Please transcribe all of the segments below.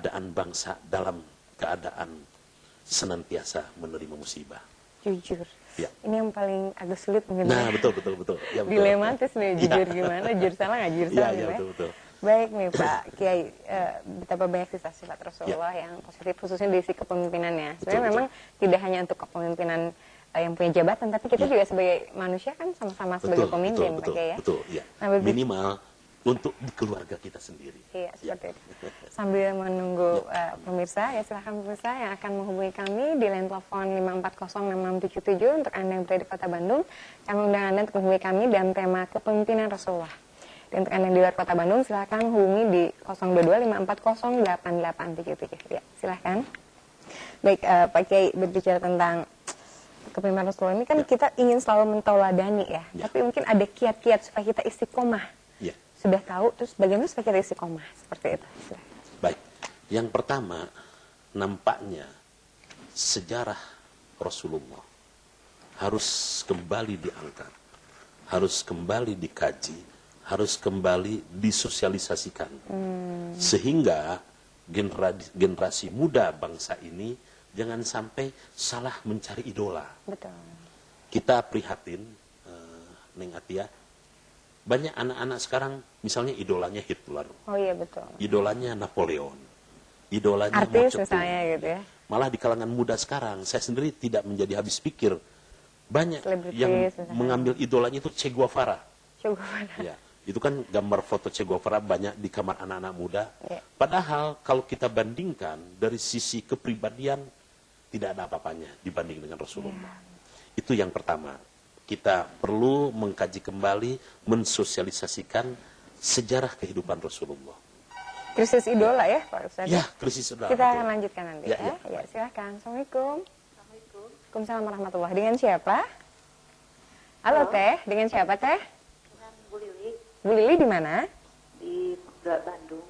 keadaan bangsa dalam keadaan senantiasa menerima musibah. Jujur. Ya. Ini yang paling agak sulit mungkin. Nah, betul. Ya, betul. Dilematis nih, jujur gimana, jujur salah nggak jujur salah. Iya, betul. Baik nih Pak Kiai, betapa banyak sifat Rasulullah yang positif, khususnya di sisi kepemimpinannya. Sebenarnya memang tidak hanya untuk kepemimpinan yang punya jabatan, tapi kita juga sebagai manusia kan sama-sama sebagai pemimpin, Pak Kiai ya. Betul, ya. Minimal untuk di keluarga kita sendiri. Iya, seperti itu. Sambil menunggu pemirsa, ya silahkan pemirsa yang akan menghubungi kami di line telepon 5406677 untuk Anda yang berada di Kota Bandung. Kami undang Anda untuk menghubungi kami dalam tema kepemimpinan Rasulullah. Dan untuk Anda yang di luar Kota Bandung, silahkan hubungi di 022540887. Ya, silahkan. Baik, Pak Kiai, berbicara tentang kepemimpinan Rasulullah ini kan kita ingin selalu mentauladani ya. Tapi mungkin ada kiat-kiat supaya kita istiqomah. Sudah tahu, terus bagaimana supaya kita istiqomah seperti itu? Baik, yang pertama nampaknya sejarah Rasulullah harus kembali diangkat, harus kembali dikaji, harus kembali disosialisasikan, sehingga generasi muda bangsa ini jangan sampai salah mencari idola. Betul. Kita prihatin, Neng Atia. Banyak anak-anak sekarang misalnya idolanya Hitler. Oh iya, betul. Idolanya Napoleon. Idolanya artis Mao Zedong. Misalnya gitu ya. Malah di kalangan muda sekarang, saya sendiri tidak menjadi habis pikir. Banyak yang misalnya mengambil idolanya itu Che Guevara. Che Guevara. Ya, itu kan gambar foto Che Guevara banyak di kamar anak-anak muda. Ya. Padahal kalau kita bandingkan dari sisi kepribadian, tidak ada apa-apanya dibanding dengan Rasulullah. Ya. Itu yang pertama. Kita perlu mengkaji kembali, mensosialisasikan sejarah kehidupan Rasulullah. Krisis idola ya, Pak Ustadz? Ya, krisis idola. Kita akan lanjutkan nanti ya. Ya, silahkan. Assalamualaikum. Waalaikumsalam warahmatullahi. Dengan siapa? Halo, Teh. Dengan siapa, Teh? Dengan Bu Lili. Bu Lili di mana? Di Bandung.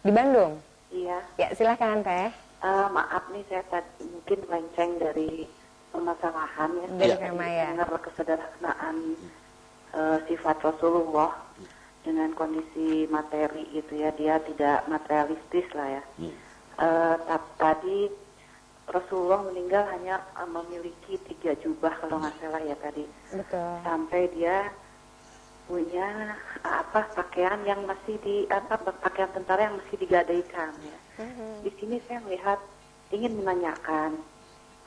Di Bandung? Iya. Ya, silahkan, Teh. Maaf nih, saya tadi mungkin melenceng dari permasalahan ya. Dari tema ya. Dengar kesederhanaan sifat Rasulullah dengan kondisi materi gitu ya, dia tidak materialistis lah ya. Tadi Rasulullah meninggal hanya memiliki 3 jubah kalau nggak salah ya tadi. Betul. Sampai dia punya pakaian yang masih pakaian tentara yang masih digadaikan ya. Di sini saya melihat ingin menanyakan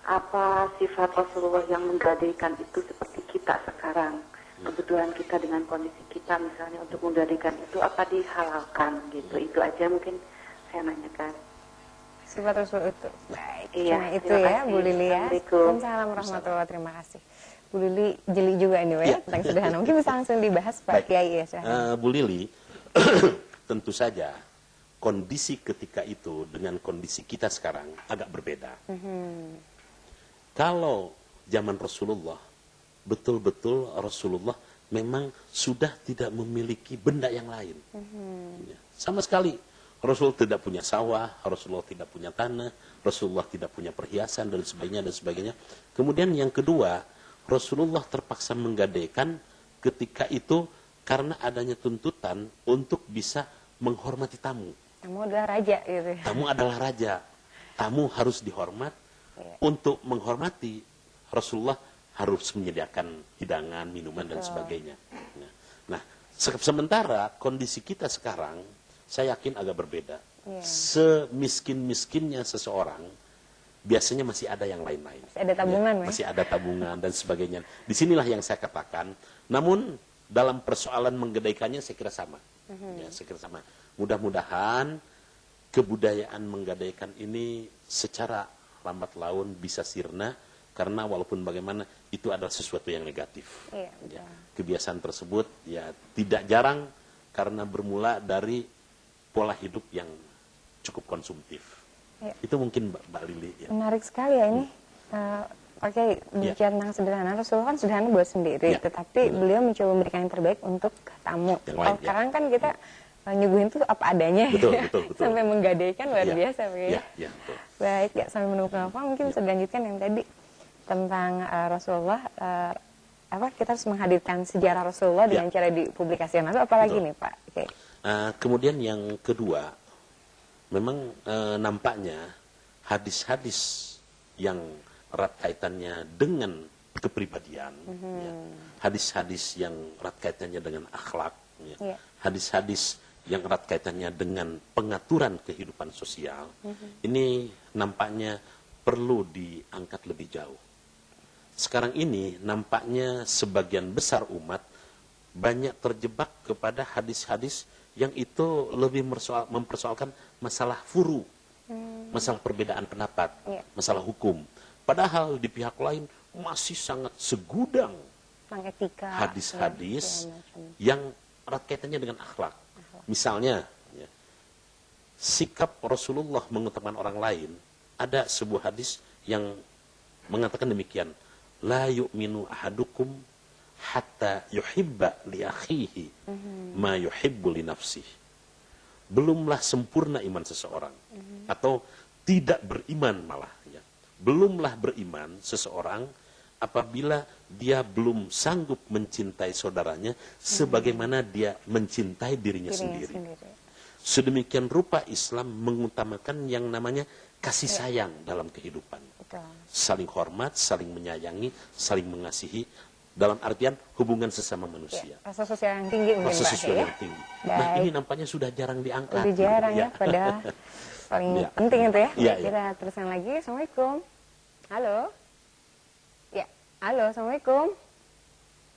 apa sifat Rasulullah yang menggadaikan itu seperti kita sekarang. Kebetulan kita dengan kondisi kita misalnya untuk menggadaikan itu apa dihalalkan gitu. Itu aja mungkin saya nanyakan. Sifat Rasul itu. Baik. Iya, Nah, itu ya Bu Lili ya. Assalamualaikum warahmatullahi wabarakatuh. Terima kasih. Bu Lili jeli juga ini ya tentang sederhana. Mungkin bisa langsung dibahas Pak Kiai ya. Bu Lili, tentu saja kondisi ketika itu dengan kondisi kita sekarang agak berbeda. Kalau zaman Rasulullah, betul-betul Rasulullah memang sudah tidak memiliki benda yang lain. Sama sekali. Rasul tidak punya sawah, Rasulullah tidak punya tanah, Rasulullah tidak punya perhiasan, dan sebagainya. Kemudian yang kedua, Rasulullah terpaksa menggadaikan ketika itu karena adanya tuntutan untuk bisa menghormati tamu. Tamu adalah raja gitu ya. Tamu adalah raja. Tamu harus dihormat. Untuk menghormati Rasulullah harus menyediakan hidangan, minuman, dan sebagainya. Nah, sementara kondisi kita sekarang, saya yakin agak berbeda. Semiskin-miskinnya seseorang, biasanya masih ada yang lain-lain. Masih ada tabungan, masih ada tabungan dan sebagainya. Disinilah yang saya katakan. Namun dalam persoalan menggadaikannya saya kira sama. Saya kira sama. Mudah-mudahan kebudayaan menggadaikan ini secara lambat laun bisa sirna, karena walaupun bagaimana itu adalah sesuatu yang negatif. Kebiasaan tersebut ya tidak jarang karena bermula dari pola hidup yang cukup konsumtif. Itu mungkin Mbak Lili. Menarik sekali ya ini. Oke, bicara tentang sederhana, Rasulullah kan sederhana buat sendiri, tetapi beliau mencoba memberikan yang terbaik untuk tamu. Kalau sekarang kan kita nyuguhin tuh apa adanya, betul. sampai menggadaikan luar biasa. Betul. Baik, sambil menunggu apa mungkin bisa dilanjutkan yang tadi tentang Rasulullah. Kita harus menghadirkan sejarah Rasulullah dengan cara dipublikasikan. Lalu apalagi nih Pak? Kemudian yang kedua, memang nampaknya hadis-hadis yang erat kaitannya dengan kepribadian, ya, hadis-hadis yang erat kaitannya dengan akhlak, ya, hadis-hadis yang erat kaitannya dengan pengaturan kehidupan sosial, ini nampaknya perlu diangkat lebih jauh. Sekarang ini nampaknya sebagian besar umat banyak terjebak kepada hadis-hadis yang itu lebih mempersoalkan masalah furu, masalah perbedaan pendapat, masalah hukum. Padahal di pihak lain masih sangat segudang hadis-hadis yang erat kaitannya dengan akhlak. Misalnya, ya, sikap Rasulullah mengutamakan orang lain, ada sebuah hadis yang mengatakan demikian, la yu'minu ahadukum hatta yuhibba li akhihi ma yuhibbu li nafsihi. Belumlah sempurna iman seseorang, atau tidak beriman malah, ya. Belumlah beriman seseorang apabila dia belum sanggup mencintai saudaranya sebagaimana dia mencintai dirinya sendiri. Sedemikian rupa Islam mengutamakan yang namanya kasih sayang dalam kehidupan. Saling hormat, saling menyayangi, saling mengasihi, dalam artian hubungan sesama manusia. Rasa sosial yang tinggi mungkin, Rasa sosial ya? yang tinggi. Nah, ini nampaknya sudah jarang diangkat. Lebih jarang ya, padahal paling penting itu ya. Ya, Kita teruskan lagi. Assalamualaikum. Halo. Ya, halo. Assalamualaikum.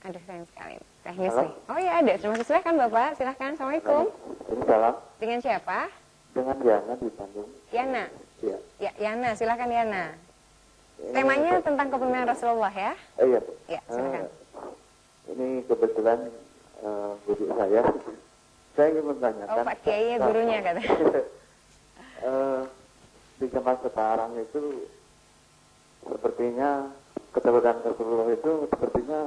Aduh, sayang sekali. Teknis nih. Oh ya, ada. Terima kasih. Silahkan Bapak. Silahkan. Assalamualaikum. Salam. Dengan siapa? Dengan Yana di Bandung. Yana. Iya. Ya, Yana. Silahkan Yana. Temanya tentang kepemimpinan Rasulullah ya? Iya. Ya, silakan. Ini kebetulan guru saya. Saya ingin menanyakan. Oh, Pak Kiai ya gurunya kata. Di zaman sekarang itu sepertinya ketebalan Rasulullah itu sepertinya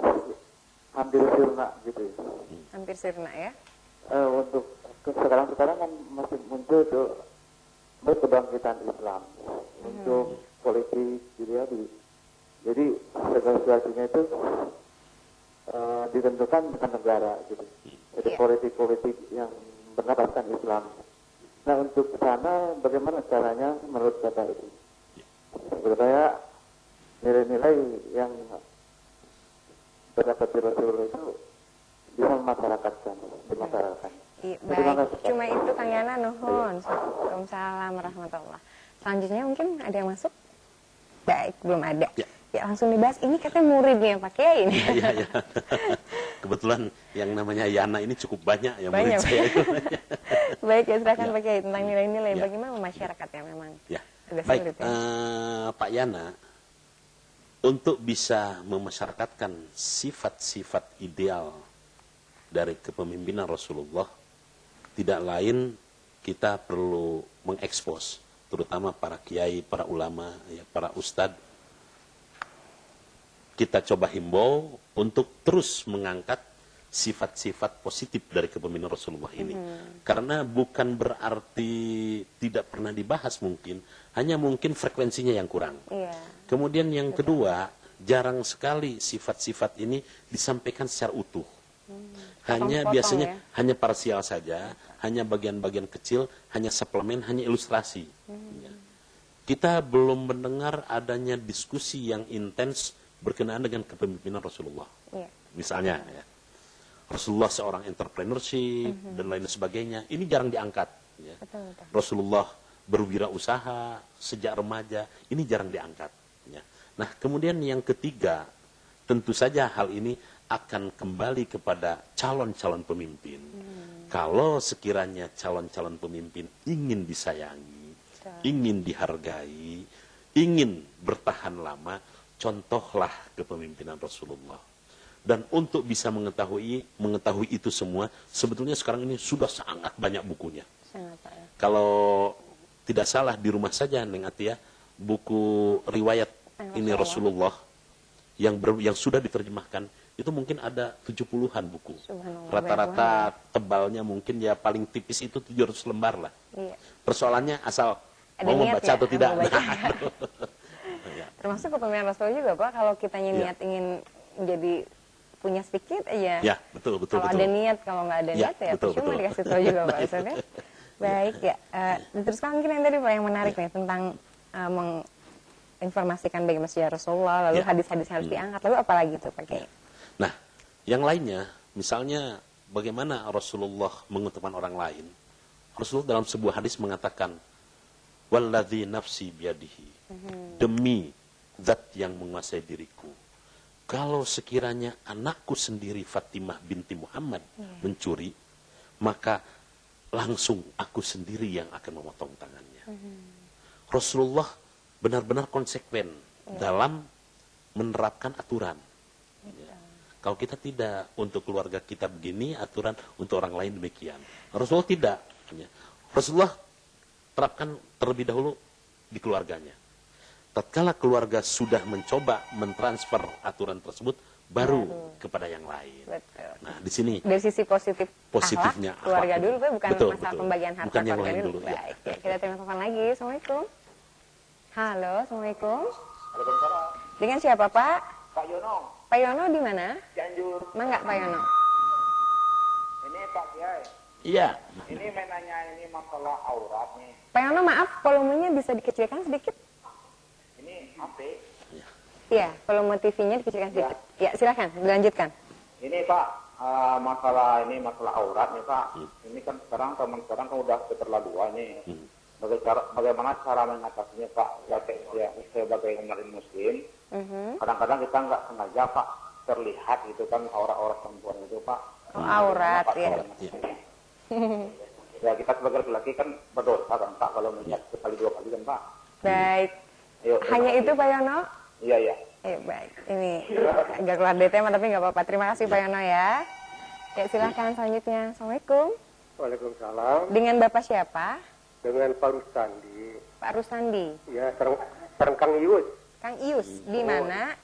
hampir sirna gitu. Hampir sirna ya? Untuk sekarang kan masih muncul tuh kebangkitan Islam untuk politik gitu ya. Jadi segala sesuatunya itu ditentukan dengan negara gitu. Jadi politik-politik yang berdasarkan Islam. Nah, untuk sana bagaimana caranya menurut Bapak itu? Supaya nilai-nilai yang terdapat di Rasulullah itu bisa memasyarakatkan di masyarakat. Baik, cuma itu Kang Yana, nuhun. Waalaikumsalam warahmatullah. Selanjutnya mungkin ada yang masuk? Baik, belum ada. Ya, langsung dibahas. Ini katanya muridnya Pak Kiai ini. Iya. Kebetulan yang namanya Yana ini cukup banyak yang Banyak. murid saya. Baik, ya silakan Pak Kiai tentang nilai-nilai. Bagaimana masyarakatnya memang? Ya. Agak Baik, sulit, ya? Pak Yana, untuk bisa memasyarakatkan sifat-sifat ideal dari kepemimpinan Rasulullah, tidak lain kita perlu mengekspos, terutama para kiai, para ulama, ya, para ustadz. Kita coba himbau untuk terus mengangkat sifat-sifat positif dari kepemimpinan Rasulullah ini. Karena bukan berarti tidak pernah dibahas mungkin, hanya mungkin frekuensinya yang kurang. Iya. Kemudian yang kedua, jarang sekali sifat-sifat ini disampaikan secara utuh. Hanya Potong-potong, biasanya ya? hanya parsial saja, hanya bagian-bagian kecil, hanya suplemen, hanya ilustrasi. Ya. Kita belum mendengar adanya diskusi yang intens berkenaan dengan kepemimpinan Rasulullah. Iya. Misalnya, ya, Rasulullah seorang entrepreneurship dan lain sebagainya. Ini jarang diangkat. Ya. Betul. Rasulullah berwirausaha sejak remaja. Ini jarang diangkat. Ya. Nah, kemudian yang ketiga, tentu saja hal ini akan kembali kepada calon-calon pemimpin. Kalau sekiranya calon-calon pemimpin ingin disayangi, ingin dihargai, ingin bertahan lama, contohlah kepemimpinan Rasulullah. Dan untuk bisa mengetahui itu semua, sebetulnya sekarang ini sudah sangat banyak bukunya. Sangat, Pak, ya. Kalau tidak salah di rumah saja, Neng Atia, buku riwayat ini Rasulullah yang sudah diterjemahkan, itu mungkin ada 70-an buku. Rata-rata tebalnya mungkin ya paling tipis itu 700 lembar lah. Iya. Persoalannya asal Ada mau niat membaca ya, atau tidak. mau baca. Ya. Termasuk kepemimpinan Rasulullah juga Pak, kalau kitanya niat ingin jadi punya sedikit aja. Ya, betul. Kalau ada niat, kalau nggak ada Ya, niat ya betul. cuma dikasih tahu juga Pak Ustaz ya. Baik ya. Teruskan mungkin yang tadi Pak yang menarik nih tentang menginformasikan bagaimana sejarah Rasulullah, lalu hadis-hadis yang harus diangkat, lalu apa lagi tuh Pak Kiai? Nah, yang lainnya, misalnya bagaimana Rasulullah mengutuskan orang lain. Rasulullah dalam sebuah hadis mengatakan, "Walladzi nafsi biyadihi." Demi zat yang menguasai diriku. Kalau sekiranya anakku sendiri Fatimah binti Muhammad mencuri, maka langsung aku sendiri yang akan memotong tangannya. Rasulullah benar-benar konsekuen dalam menerapkan aturan. Ya. Kalau kita tidak, untuk keluarga kita begini aturan, untuk orang lain demikian. Rasulullah tidak. Ya. Rasulullah terapkan terlebih dahulu di keluarganya. Tatkala keluarga sudah mencoba mentransfer aturan tersebut, baru kepada yang lain. Betul. Nah, di sini Dari sisi positifnya akhlak, keluarga akhlak dulu Pak, bukan betul, masalah betul. pembagian harta Bukan yang keluarga lain dulu. dulu, ya. Baik, ya. Kita terima telepon lagi. Assalamualaikum. Halo, assalamualaikum. Waalaikumsalam. Dengan siapa Pak? Pak Yono, Pak Yono di mana? Cianjur. Mangga Pak Yono. Ini Pak Kiai. iya. Ini menanya ini masalah aurat nih. Pak Yono maaf, volumenya bisa dikecilkan sedikit? Ini HP. Iya, volume TV-nya dikecilkan sedikit. Ya, silakan, dilanjutkan. Ini Pak, masalah aurat nih Pak. Ini kan sekarang teman sekarang kan udah keterlaluan nih. Bagaimana cara mengatasinya Pak? Sebagai umat Muslim, kadang-kadang kita nggak sengaja Pak terlihat gitu kan aurat-aurat perempuan itu Pak. Oh, aurat Pak, ya. Ya kita sebagai laki-laki kan berdosa kan Pak kalau melihat sekali dua kali kan Pak. Baik. Ayo, Hanya itu Pak Yono? Iya iya. Baik. Ini agak keluar dari tema tapi nggak apa-apa. Terima kasih Pak Yono ya. Ya, silakan selanjutnya. Assalamualaikum. Waalaikumsalam. Dengan Bapak siapa? Dengan Pak Rustandi. Pak Rusandi. Ya, sareng Kang Ius. Kang Ius, di mana?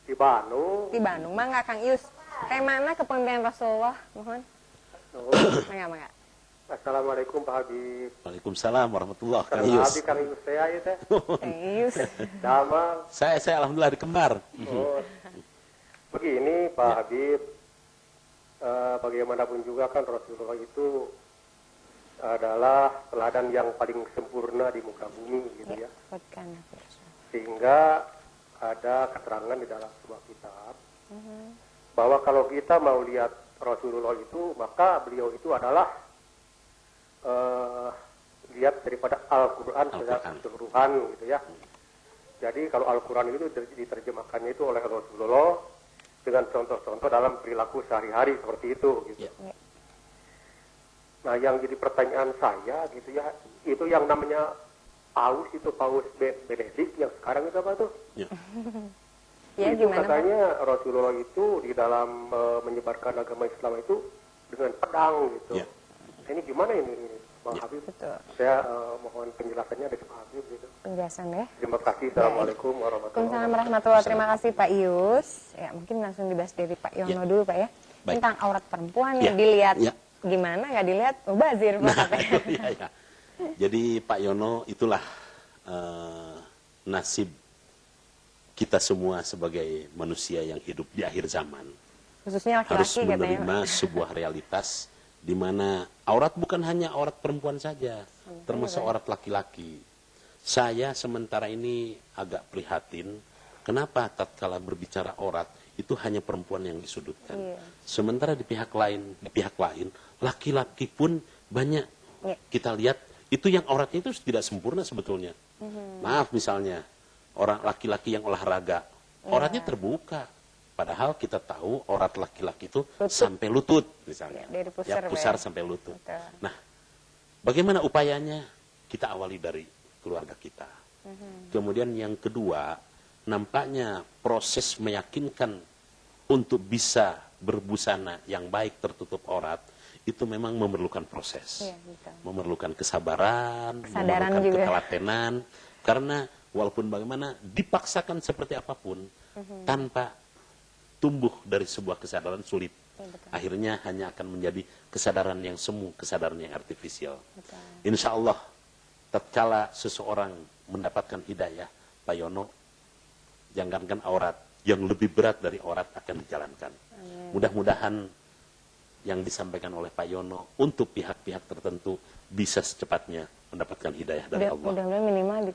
Di Bandung. Di Bandung. Mangga Kang Ius. Mana kepemimpinan Rasulullah? Mohon. Oh. Mangga. Assalamualaikum Pak Habib. Waalaikumsalam warahmatullahi Kang wabarakatuh. Habib, Kang Ius saya ya teh. Kang Ius. Sama. Saya alhamdulillah di kembar. Oh. Begini Pak Habib. Bagaimanapun juga kan Rasulullah itu adalah teladan yang paling sempurna di muka bumi gitu ya. Sehingga ada keterangan di dalam sebuah kitab bahwa kalau kita mau lihat Rasulullah itu, maka beliau itu adalah lihat daripada Al-Quran secara keseluruhan gitu ya. Jadi kalau Al-Quran itu diterjemahkannya itu oleh Rasulullah dengan contoh-contoh dalam perilaku sehari-hari seperti itu gitu. Nah, yang jadi pertanyaan saya gitu ya, itu yang namanya Paus Benedict yang sekarang itu apa tuh? Ya, itu gimana, katanya Pak? Rasulullah itu di dalam menyebarkan agama Islam itu dengan pedang gitu. Ini gimana ini Bang Habib? Betul. Saya mohon penjelasannya dari Pak Habib gitu. Penjelasan ya. Terima kasih. Assalamualaikum warahmatullahi Waalaikumsalam. Terima kasih Pak Ius. Ya, mungkin langsung dibahas dari Pak Yono dulu Pak ya. Baik. Tentang aurat perempuan yang dilihat. Gimana nggak dilihat? Bazir Pak katanya. Ya. Jadi Pak Yono, itulah nasib kita semua sebagai manusia yang hidup di akhir zaman. Khususnya Harus laki-laki menerima katanya. sebuah realitas di mana aurat bukan hanya aurat perempuan saja, termasuk aurat laki-laki. Saya sementara ini agak prihatin, kenapa tatkala berbicara aurat itu hanya perempuan yang disudutkan. Sementara di pihak lain, laki-laki pun banyak kita lihat itu yang auratnya itu tidak sempurna sebetulnya. Maaf misalnya orang laki-laki yang olahraga, auratnya terbuka. Padahal kita tahu aurat laki-laki itu sampai lutut misalnya. Dari pusar, pusar sampai lutut. Betul. Nah, bagaimana upayanya? Kita awali dari keluarga kita. Kemudian yang kedua, nampaknya proses meyakinkan untuk bisa berbusana yang baik tertutup aurat itu memang memerlukan proses. Memerlukan kesabaran, Kesadaran memerlukan juga. ketelatenan. Karena walaupun bagaimana dipaksakan seperti apapun, tanpa tumbuh dari sebuah kesadaran sulit. Akhirnya hanya akan menjadi kesadaran yang semu, kesadaran yang artifisial. Insya Allah, tatkala seseorang mendapatkan hidayah, Pak Yono, jangankan aurat, yang lebih berat dari aurat akan dijalankan. Mudah-mudahan yang disampaikan oleh Pak Yono untuk pihak-pihak tertentu bisa secepatnya mendapatkan hidayah dari Allah. Mudah-mudahan minimal di